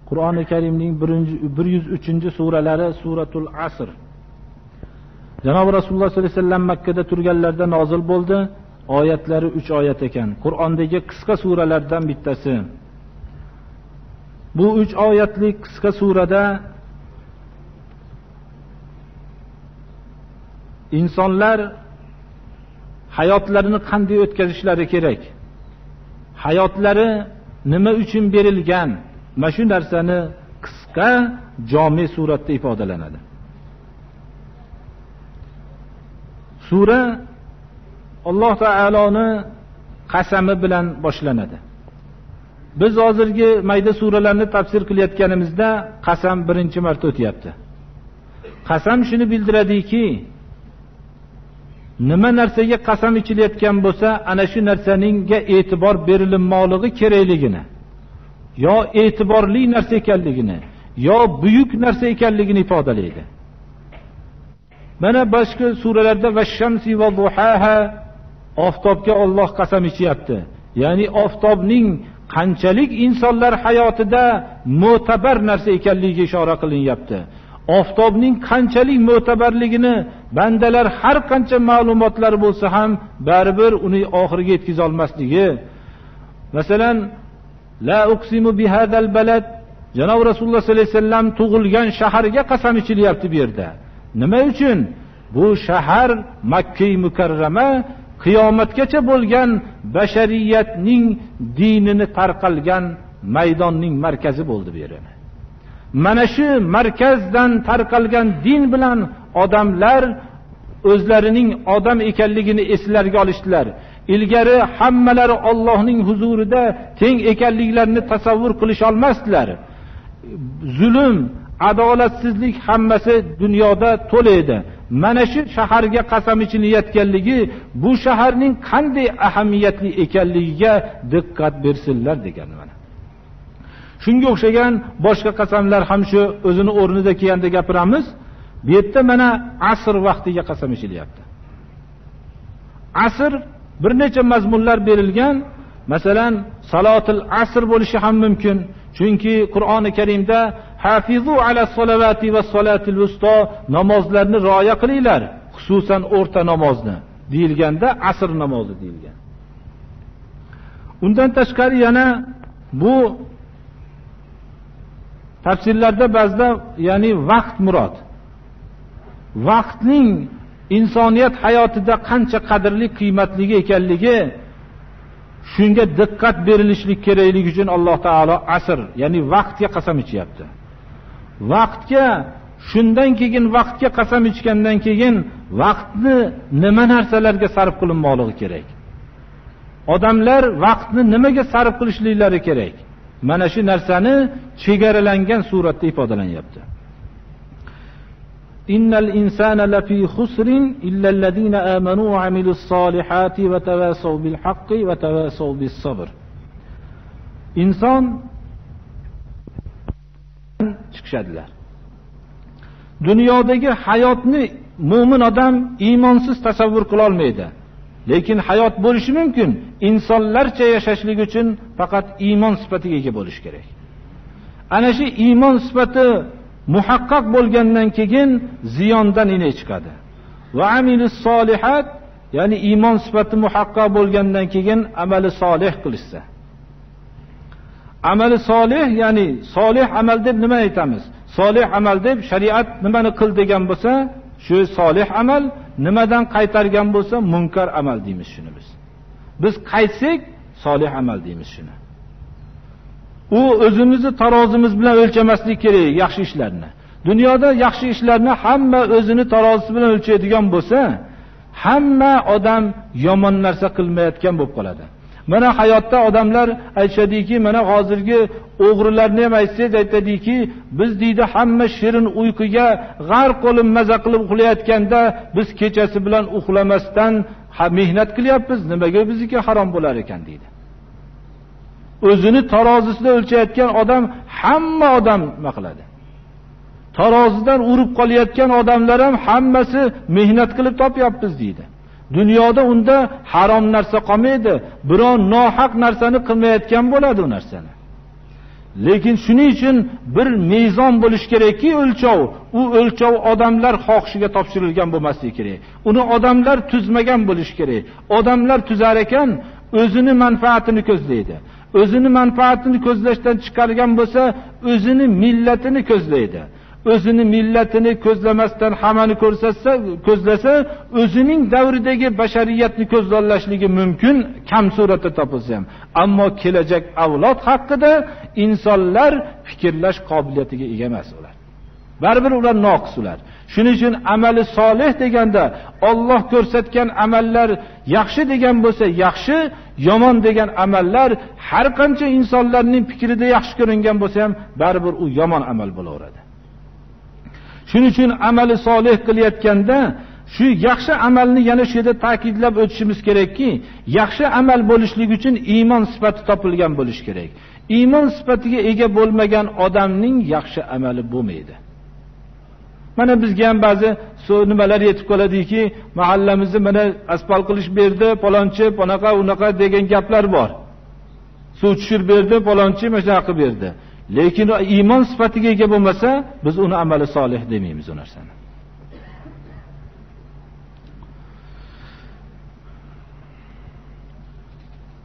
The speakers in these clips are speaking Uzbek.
Qur'oni Karimning 103-suralari Suratul Asr. Janob Rasululloh sollallohu alayhi vasallam Makka da turganlarda nozil bo'ldi. Oyatlari 3 oyat ekan. Qur'ondagi qisqa suralardan bittasi. Bu 3 oyatlik qisqa surada insonlar hayotlarini qanday o'tkazishlari kerak? Hayotlari nima uchun berilgan? Mana shu narsani qisqa, jami suratda ifodalanadi. Sura Alloh taoloning qasami bilan boshlanadi. Biz hozirgi mayda suralarni tafsir qilayotganimizda qasam birinchi marta o'tyapti. Qasam shuni bildiradiki, nima narsaga qasam ichilayotgan bo'lsa, ana shu narsaninga e'tibor berilmoqligi kerakligini, yo e'tiborli narsa ekanligini, yo buyuk narsa ekanligini ifodalaydi. Mana boshqa suralarda vash-shamsi va duhaha, oftobga Alloh qasam ichyapti. Ya'ni oftobning qanchalik insonlar hayotida mo'tabar narsa ekanligiga ishora qilinyapti. Oftobning qanchalik mo'tabarligini bandalar har qancha ma'lumotlar bo'lsa ham baribir uni oxiriga yetkiza olmasligi. Masalan, la uqsimu bihadal balad, Janob Rasululloh sollallohu alayhi vasallam tug'ilgan shaharga qasam ichilyapti bu yerda. Nima uchun? Bu shahar Makka-i Mukarrama qiyomatgacha bo'lgan bashariyatning dinini tarqalgan maydonning markazi bo'ldi bu yer. Mana shu markazdan tarqalgan din bilan odamlar o'zlarining odam ekanligini eslarga olishdilar. Ilgari hammalari Allohning huzurida teng ekanliklarini tasavvur qilish olmasdilar. Zulm, adolatsizlik hammasi dunyoda to'la edi. Mana shu shaharga qasam ichilayotganligi bu shaharning qanday ahamiyatli ekanligiga diqqat bersinlar degan mana. Shunga o'xshagan boshqa qasamlar ham shu o'zini o'rnida kelganda gapiramiz. Bu yerda mana asr vaqtiga qasam ichilyapti. Asr bir necha mazmunlar berilgan. Masalan, salotul asr bo'lishi ham mumkin. Chunki Qur'oni Karimda hafizu ala solavati va solatil wusta, namozlarni rioya qilinglar, xususan o'rta namozni deyilganda asr namozi deyilgan. Undan tashqari yana bu tafsirlarda ba'zida ya'ni vaqt murod. Vaqtning insoniyat hayotida qancha qadrli, qiymatligi ekanligi, shunga diqqat berilishlik kerakligi uchun Alloh taolo asr, ya'ni vaqtga qasam ichyapti. Vaqtga, shundan keyin vaqtga qasam ichgandan keyin vaqtni nima narsalarga sarf qilinmoqligi kerak? Odamlar vaqtni nimaga sarf qilishliklari kerak? Mana shu narsani chegaralangan suratda ifodalanyapti. Innal insana lafi khusrin illa alladhina amanu va amilus solihati va tawasaw bil haqqi va tawasaw bis sabr. Inson chiqishadilar. Dunyodagi hayotni mu'min odam iymonsiz tasavvur qila olmaydi. Lekin hayot bo'lishi mumkin. İnsonlarcha yashashlik uchun faqat iymon sifatiga ega bo'lish kerak. Ana shu iymon sifati muhaqqaq bo'lgandan keyin ziyondan ine chiqadi. Va amilus solihat, ya'ni iymon sifati muhaqqaq bo'lgandan keyin amali solih qilishsa. Amali solih, ya'ni solih amal deb nima aytamiz? Solih amal deb shariat nimani qil degan bo'lsa, shu solih amal, nimadan qaytargan bo'lsa munkar amal deymiz shuni biz. Biz qaytsak solih amal deymiz shuni. U o'zimizni tarozimiz bilan o'lchamaslik kerak yaxshi ishlarni. Dunyoda yaxshi ishlarni hamma o'zini tarozisi bilan o'lchaydigan bo'lsa, hamma odam yomon narsa qilmayotgan bo'lib qoladi. Mana hayotda odamlar aytadiki, mana hozirgi o'g'rilarni ham aytsangiz aytadiki, biz deydi hamma shirin uyquga g'arq bo'lib maza qilib uxlayotganda biz kechasi bilan uxlamasdan mehnat qilyapmiz. Nimaga bizniki harom bo'lar ekan deydi. O'zini tarozisida o'lchayotgan odam hamma odam nima qiladi? Tarozidan urib qolayotgan odamlar ham hammasi mehnat qilib topyapmiz deydi. Dunyoda unda harom narsa qolmaydi. Biron nohaq narsani qilmayotgan bo'ladi u narsani. Lekin shuning uchun bir mezon bo'lish kerakki, o'lchov. U o'lchov odamlar xohishiga topshirilgan bo'lmasligi kerak. Uni odamlar tuzmagan bo'lish kerak. Odamlar tuzar ekan, o'zini manfaatini ko'zlaydi. O'zini manfaatini ko'zlashdan chiqargan bo'lsa, o'zini millatini ko'zlaydi. O'zini millatini ko'zlamasdan hammani ko'zlasa, o'zining davridagi bashariyatni ko'zlashligi mumkin, kam suratda topilsa ham. Ammo kelajak avlod haqida insonlar fikrlash qobiliyatiga ega emas ular. Baribir ular noqis ular. Shuning uchun amali solih deganda Alloh ko'rsatgan amallar yaxshi degan bo'lsa, yaxshi, yomon degan amallar har qancha insonlarning fikrida yaxshi ko'ringan bo'lsa ham, baribir u yomon amal bo'laveradi. Shuning uchun amali solih qilayotganda shu yaxshi amalni yana shu yerda ta'kidlab o'tishimiz kerakki, yaxshi amal bo'lishligi uchun iymon sifati topilgan bo'lish kerak. Iymon sifatiga ega bo'lmagan odamning yaxshi amali bo'lmaydi. Mana bizga ham ba'zi nimalar yetib qoladiki, mahallamizni mana asfalt qilish berdi, palonchi, bunaqa, unaqa degan gaplar bor. Suv tushirib berdi, palonchi mana qilib berdi. Lekin iymon sifatiga ega bo'lmasa, biz uni amali solih demaymiz u narsani.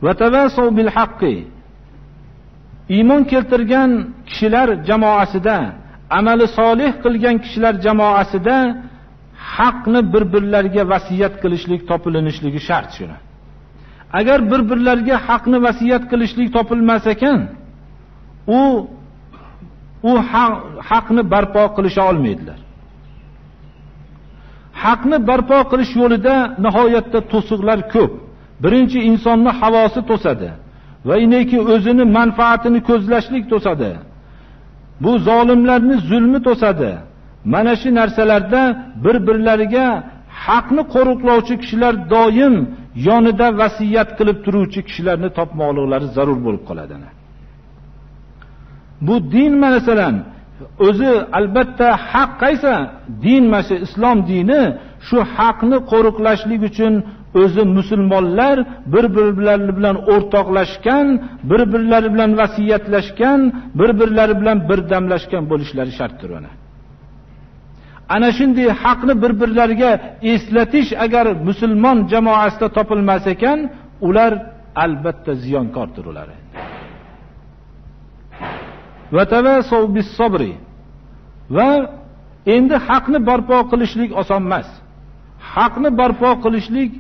Va tavasaw bil haqqi. Iymon keltirgan kishilar jamoasida, amali solih qilgan kishilar jamoasida haqni bir-birlariga vasiyat qilishlik topilinishligi shart shuni. Agar bir-birlariga haqni vasiyat qilishlik topilmas ekan, u haqni barpo qilisha olmaydilar. Haqni barpo qilish yo'lida nihoyatda to'siqlar ko'p. Birinchi insonni havosi to'sadi va ineki o'zini manfaatini ko'zlashlik to'sadi. Bu zolimlarning zulmi to'sadi. Mana shu narsalarda bir-birlariga haqni qo'riqlovchi kishilar doim yonida vasiyat qilib turuvchi kishilarni topmoqliklari zarur bo'lib qoladi. Bu din masalan o'zi albatta haq qaysi? Din mana islom dini shu haqni qo'riqlashlik uchun o'zi musulmonlar bir-birlari bilan o'rtoqlashgan, bir-birlari bilan vasiyatlashgan, bir-birlari bilan birdamlashgan bo'lishlari shartdir ona. Ana shunday haqni bir-birlariga eslatish agar musulmon jamoasida topilmas ekan, ular albatta ziyonkordir ular. Va tavasaw bis sabri. Va endi haqni barpo qilishlik oson emas. Haqni barpo qilishlik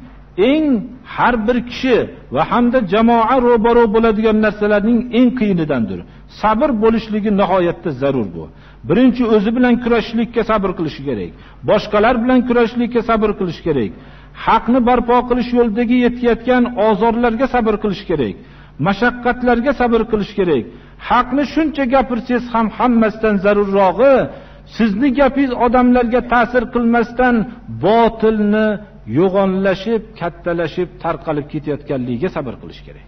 eng har bir kishi va hamda jamoa ro'baro bo'ladigan narsalarning eng qiyinidandir. Sabr bo'lishligi nihoyatda zarur bu. Birinchi o'zi bilan kurashishlikka sabr qilish kerak. Boshqalar bilan kurashishlikka sabr qilish kerak. Haqni barpo qilish yo'lidagi yetayotgan ozorlarga sabr qilish kerak. Mashaqqatlarga sabr qilish kerak. Haqni shuncha gapirsangiz ham hammasidan zarurrog'i sizni gapingiz odamlarga ta'sir qilmasdan botilni yo'g'onlashib, kattalashib, tarqalib ketayotganligiga sabr qilish kerak.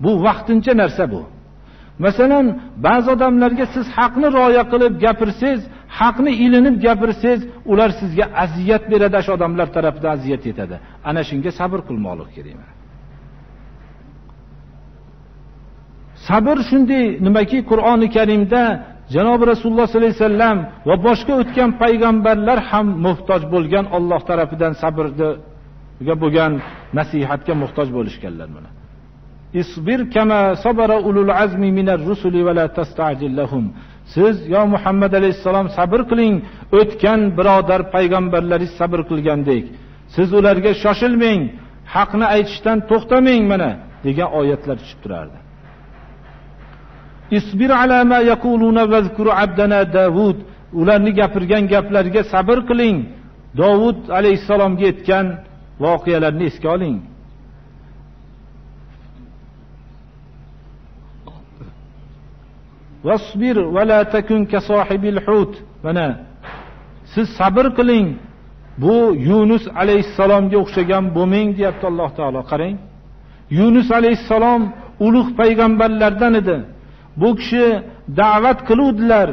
Bu vaqtincha narsa bu. Masalan, ba'zi odamlarga siz haqni rioya qilib gapirsangiz, haqni ilinib gapirsangiz, ular sizga aziyat beradi, shu odamlar tomonidan aziyat yetadi. Ana shunga sabr qilmoqlik kerak. Sabr shunday nimaki Qur'oni Karimda Janob Rasululloh sollallohu alayhi vasallam va boshqa o'tgan payg'ambarlar ham muhtoj bo'lgan Alloh tomonidan sabrga bo'lgan nasihatga muhtoj bo'lishganlar mana. Isbir kama sabara ulul azmi minar rusuli va la tasta'jil lahum. Siz yo Muhammad alayhisalom sabr qiling, o'tgan birodar payg'ambarlaringiz sabr qilgandek. Siz ularga shoshilmang, haqni aytishdan to'xtamang mana degan oyatlar tushib turardi. Isbir ala ma yaquluna vazkur abdana Davud. Ularni gapirgan gaplariga sabr qiling. Davud alayhisalomga yetgan voqealarni esga oling. Wasbir va la takun ka sohibil hut. Mana siz sabr qiling. Bu Yunus alayhisalomga o'xshagan bo'lmang deyapti Alloh taolo. Qarang. Yunus alayhisalom ulug' payg'ambarlardan edi. Bu kishi da'vat qiluvdilar,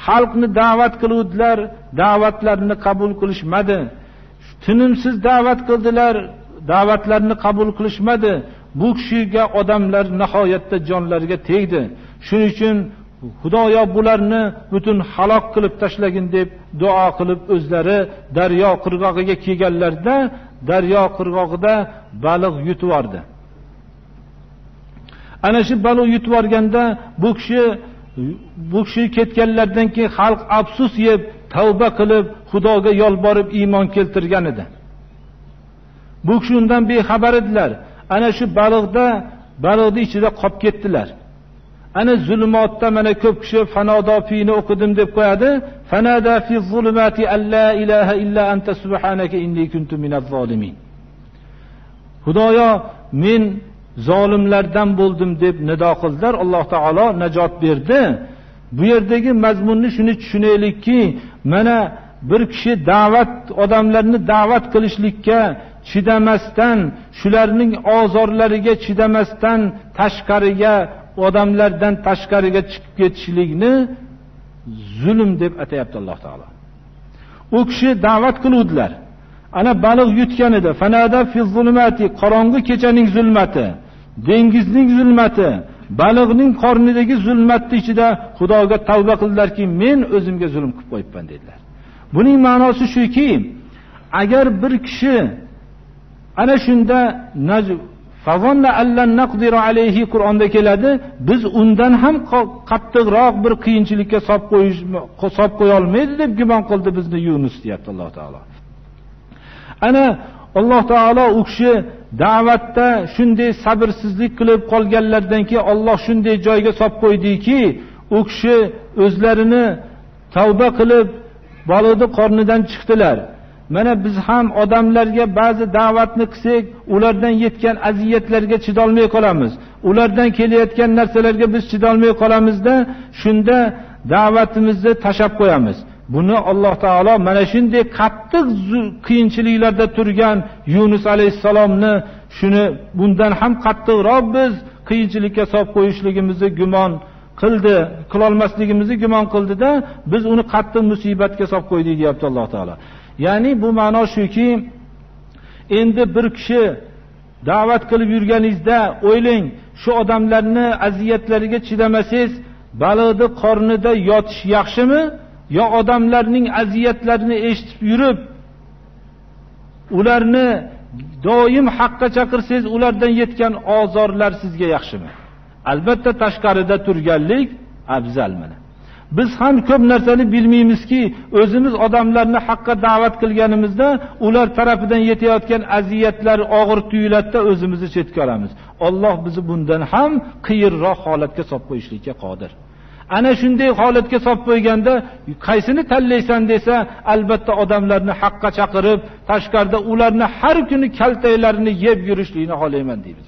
xalqni da'vat qiluvdilar, da'vatlarini qabul qilishmadi. Tinimsiz da'vat qildilar, da'vatlarini qabul qilishmadi. Bu kishiga odamlar nihoyatda jonlariga tegdi. Shuning uchun Xudoyo bularni butun halok qilib tashlagin deb duo qilib o'zlari daryo qirg'og'iga kelganlarda daryo qirg'og'ida baliq yutib yordi. Ana shu baliq yutib yorganda bu kishi ketganlardan keyin xalq afsus yeb tavba qilib Xudoga yolborib iymon keltirgan edi. Bu kishi undan bexabar edilar. Ana shu baliqni ichida qolib ketdilar. Ana zulmatda mana ko'p kishi fanodofini o'qidim deb qo'yadi. Fanada fi zulumati alla ilaha illa anta subhanaka inni kuntu minaz zolimin. Xudoyo men zolimlardan bo'ldim deb nido qildilar. Alloh taolo najot berdi. Bu yerdagi mazmunni shuni tushunaylikki, mana bir kishi odamlarni da'vat qilishlikka chidamasdan, shularning ozorlariga chidamasdan odamlardan tashqariga chiqib ketishlikni zulm deb atayapti Alloh taolo. U kishi da'vat qiluvdilar. Ana baliq yutgan edi. Fanada fi zulumati, qorong'u kechaning zulmati, dengizning zulmati, baliqning qornidagi zulmatning ichida Xudoga tavba qildilarki, men o'zimga zulm qilib qo'yibman dedilar. Buning ma'nosi shuki, agar bir kishi ana shunda favonna allan naqdiru alayhi Qur'onda keladi, biz undan ham qattiqroq bir qiyinchilikka solib qo'ya olmaydi deb gumon qildi bizni Yunus deyapti Alloh taolo. Ana Alloh taolo u kishi da'vatda shunday sabrsizlik qilib qolganlardan keyin Alloh shunday joyga solib qo'ydiki, u kishi o'zlarini tavba qilib baliqning qornidan chiqdilar. Mana biz ham odamlarga ba'zi da'vatni qilsak, ulardan yetgan aziyatlarga chidolmay qolamiz. Ulardan kelayotgan narsalarga biz chidolmay qolamizda, shunda da'vatimizni tashab qo'yamiz. Buni Alloh taolo mana shunday qattiq qiyinchiliklarda turgan Yunus alayhisalomni shuni bundan ham qattiqroq biz qiyinchilikka solib qo'yishligimizni gumon qildi, qilolmasligimizni gumon qildida, biz uni qattiq musibatga solib qo'ydik deyapti Alloh taolo. Ya'ni bu ma'no shuki, endi bir kishi da'vat qilib yurganingizda o'ylang, shu odamlarni aziyatlariga chidamasangiz, baliqning qornida yotish yaxshimi, yo odamlarning aziyatlarini eshitib yurib, ularni doim haqqa chaqirsangiz, ulardan yetgan ozorlar sizga yaxshimi? Albatta tashqarida turganlik afzal. Mana biz ham ko'p narsani bilmaymizki, o'zimiz odamlarni haqqa da'vat qilganimizda ular tarafidan yetayotgan aziyatlar og'ir tuyulatda o'zimizni chetga olamiz. Alloh bizni bundan ham qiyinroq holatga solib qo'yishlikka qodir. Ana shunday holatga solib qo'yganda qaysini tanlaysan desa, albatta odamlarni haqqa chaqirib, tashqarida ularni har kuni kaltaylarini yeb yurishlikni xohlayman deymiz.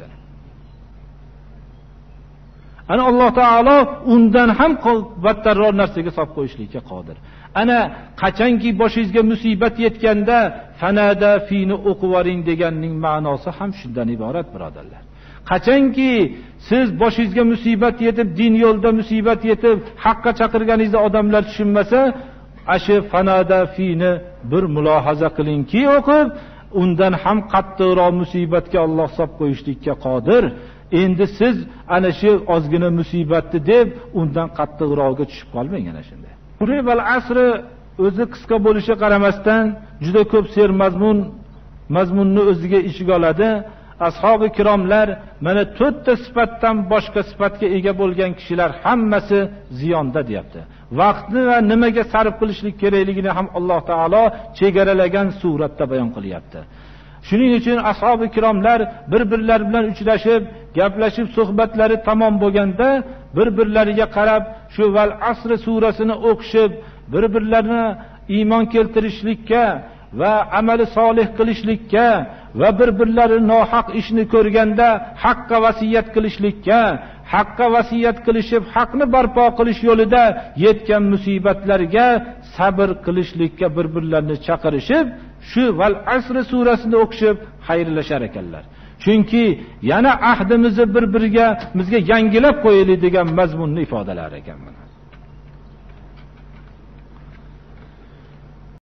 Ana Alloh taolo undan ham battarroq narsaga solib qo'yishlikka qodir. Ana qachonki boshingizga musibat yetganda fanada fini o'qivaring deganning ma'nosi ham shundan iborat, birodarlar. Qachonki siz boshingizga musibat yetib, din yo'lida musibat yetib, haqqa chaqirganingizda odamlar tushunmasa, ashi fanada fini bir mulohaza qilingki o'qib, undan ham qattiqroq musibatga Alloh solib qo'yishlikka qodir. Endi siz ana shu ozgina musibatni deb undan qattiqroqga tushib qolmang ana shunday. Qur'on val asri o'zi qisqa bo'lishi qaramasdan juda ko'p mazmunni o'ziga ichiga oladi. Ashabi kiromlar mana 4 ta sifatdan boshqa sifatga ega bo'lgan kishilar hammasi ziyonda deyapti. Vaqtni va nimaga sarf qilishlik kerakligini ham Alloh taolo chegaralagan suratda bayon qilyapti. Shuning uchun ashabi kiromlar bir-birlari bilan uchrashib, gaplashib, suhbatlari tamom bo'lganda bir-birlariga qarab shu val asr surasini o'qishib, bir-birlarini iymon keltirishlikka va amali solih qilishlikka va bir-birlari nohaq ishni ko'rganda haqqa vasiyat qilishlikka, haqqa vasiyat qilishib, haqni barpo qilish yo'lida yetgan musibatlarga sabr qilishlikka bir-birlarini chaqirishib, shu val asr surasini o'qishib xayrlashar ekanlar. Chunki yana ahdimizni bir-biriga bizga yangilab qo'yaylik degan mazmunni ifodalar ekan.